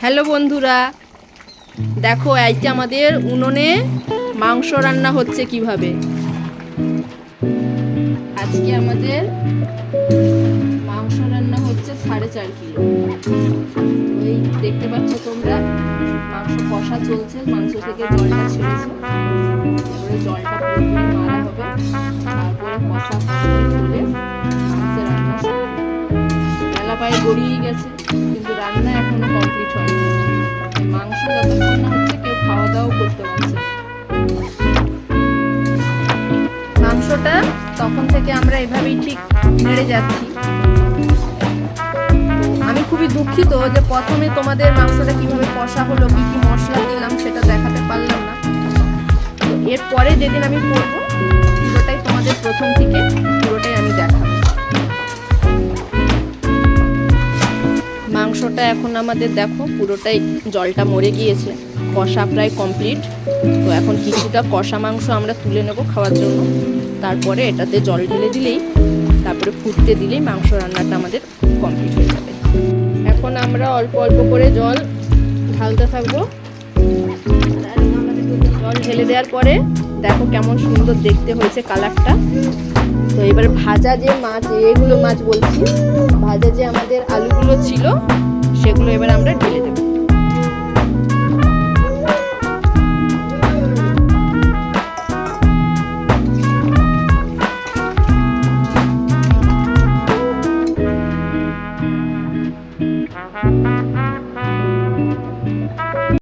Hello বন্ধুরা, দেখো আজকে আমাদের উনুনে মাংস রান্না হচ্ছে কিভাবে। আজকে আমাদের মাংস রান্না হচ্ছে 4.5 কিলো। ওই দেখতে পাচ্ছ তোমরা, মাংস কষা চলছে, মাংস থেকে জলটা ছেড়েছে, এবারে জলটা পুরোপুরি মারা হবে, তারপরে কষা তুলে মাংসের রান্না শুরু। বেলা প্রায় গড়িয়ে গেছে, কিন্তু রান্না এখনো কমপ্লিট হয়নি। মাংস যতক্ষণ না হচ্ছে কেউ খাওয়া দাওয়া করতে পারছে। মাংসটা তখন থেকে আমরা এভাবেই ঠিক নেড়ে যাচ্ছি। আমি খুবই দুঃখিত যে প্রথমে তোমাদের মাংসটা কিভাবে কষা হলো, কি কি মশলা দিলাম সেটা দেখাতে পারলাম না। তো এরপরে যেদিন আমি করবো পুরোটাই তোমাদের প্রথম থেকে পুরোটাই আমি দেখাবো। মাংসটা এখন আমাদের দেখো পুরোটাই জলটা মরে গিয়েছে, কষা প্রায় কমপ্লিট। তো এখন কিছুটা কষা মাংস আমরা তুলে নেব খাওয়ার জন্য, তারপরে এটাতে জল ঢেলে দিলেই, তারপরে ফুটতে দিলেই মাংস রান্নাটা আমাদের কমপ্লিট হয়ে যাবে। এখন আমরা অল্প অল্প করে জল ঢালতে থাকবো। জল ঢেলে দেওয়ার পরে দেখো কেমন সুন্দর দেখতে হয়েছে কালারটা। তো এবার ভাজা যে মাছ, এগুলো মাছ বলছি, ভাজা যে আমাদের আলুগুলো ছিল সেগুলো এবার আমরা ঢেলে দেবো।